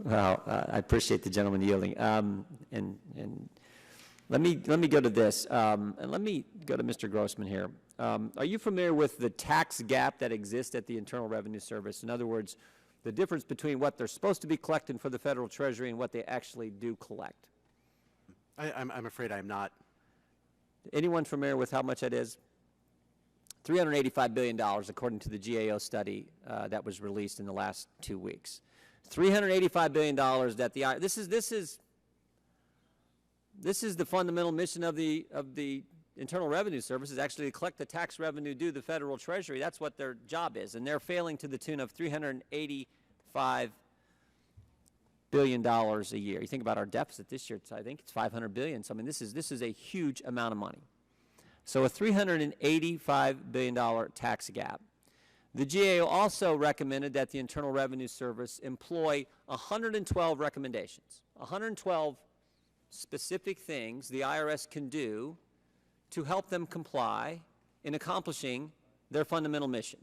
Well, I appreciate the gentleman yielding. And let me go to this, and let me go to Mr. Grossman here. Are you familiar with the tax gap that exists at the Internal Revenue Service? In other words, the difference between what they're supposed to be collecting for the Federal Treasury and what they actually do collect? I'm afraid I'm not. Anyone familiar with how much that is? $385 billion, according to the GAO study that was released in the last 2 weeks. $385 billion that the this is the fundamental mission of the Internal Revenue Service, is actually to collect the tax revenue due the Federal Treasury. That's what their job is, and they're failing to the tune of $385 billion a year. You think about our deficit this year; I think it's $500 billion. So I mean, this is a huge amount of money. So a $385 billion tax gap. The GAO also recommended that the Internal Revenue Service employ 112 recommendations, 112 specific things the IRS can do to help them comply in accomplishing their fundamental mission,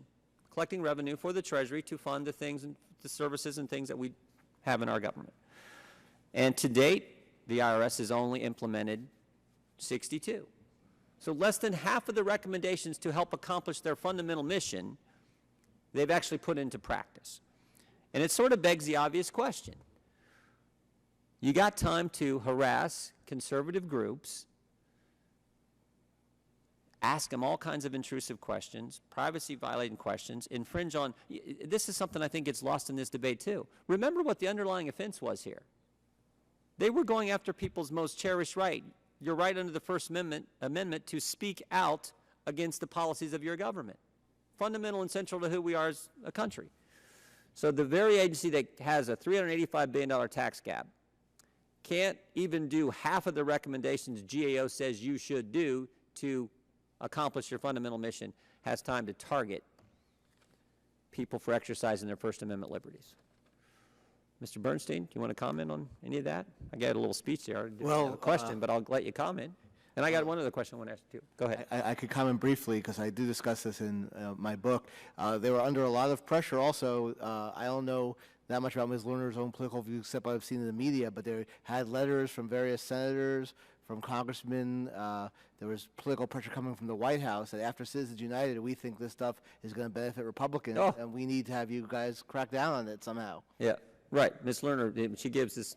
collecting revenue for the Treasury to fund the things and the services and things that we have in our government. And to date, the IRS has only implemented 62. So less than half of the recommendations to help accomplish their fundamental mission, they've actually put into practice. And it sort of begs the obvious question. You got time to harass conservative groups, ask them all kinds of intrusive questions, privacy-violating questions, infringe on. This is something I think gets lost in this debate, too. Remember what the underlying offense was here. They were going after people's most cherished right. Your right under the First Amendment to speak out against the policies of your government. Fundamental and central to who we are as a country. So the very agency that has a $385 billion tax gap can't even do half of the recommendations GAO says you should do to accomplish your fundamental mission, has time to target people for exercising their First Amendment liberties. Mr. Bernstein, do you want to comment on any of that? I got a little speech there. I didn't have a question, but I'll let you comment. And I got one other question I want to ask you, too. Go ahead. I could comment briefly because I do discuss this in my book. They were under a lot of pressure also. I don't know that much about Ms. Lerner's own political views except what I've seen in the media, but they had letters from various senators, from congressmen. There was political pressure coming from the White House that after Citizens United, we think this stuff is going to benefit Republicans, and we need to have you guys crack down on it somehow. Yeah, right. Ms. Lerner, she gives this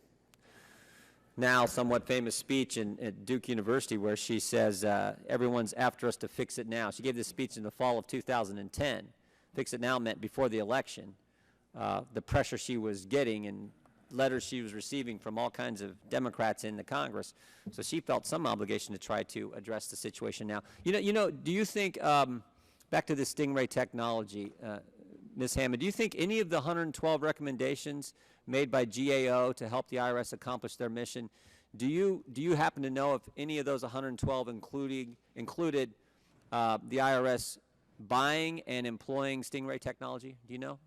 now somewhat famous speech at Duke University where she says, everyone's after us to fix it now. She gave this speech in the fall of 2010. Fix it now meant before the election. The pressure she was getting and letters she was receiving from all kinds of Democrats in the Congress. So she felt some obligation to try to address the situation now. You know, do you think, back to the Stingray technology, Ms. Hammond, do you think any of the 112 recommendations made by GAO to help the IRS accomplish their mission, do you happen to know if any of those 112 included the IRS buying and employing Stingray technology? Do you know?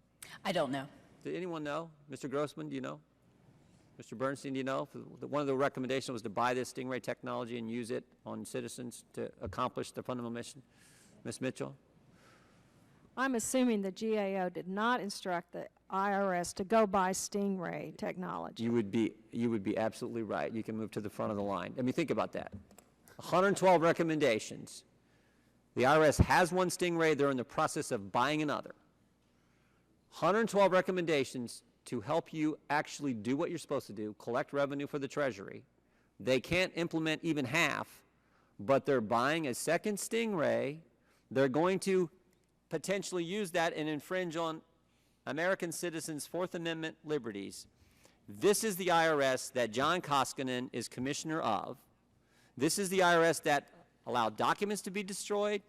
I don't know. Does anyone know? Mr. Grossman, do you know? Mr. Bernstein, do you know? One of the recommendations was to buy this Stingray technology and use it on citizens to accomplish the fundamental mission. Ms. Mitchell? I'm assuming the GAO did not instruct the IRS to go buy Stingray technology. You would be absolutely right. You can move to the front of the line. I mean, think about that. 112 recommendations. The IRS has one Stingray. They're in the process of buying another. 112 recommendations to help you actually do what you're supposed to do, collect revenue for the Treasury. They can't implement even half, but they're buying a second Stingray. They're going to potentially use that and infringe on American citizens' Fourth Amendment liberties. This is the IRS that John Koskinen is commissioner of. This is the IRS that allowed documents to be destroyed,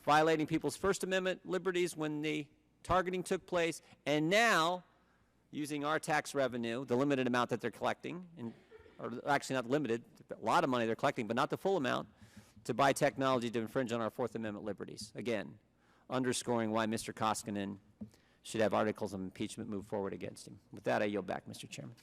violating people's First Amendment liberties when the targeting took place, and now using our tax revenue, the limited amount that they're collecting, or actually not limited, a lot of money they're collecting, but not the full amount, to buy technology to infringe on our Fourth Amendment liberties. Again, underscoring why Mr. Koskinen should have articles of impeachment moved forward against him. With that, I yield back, Mr. Chairman.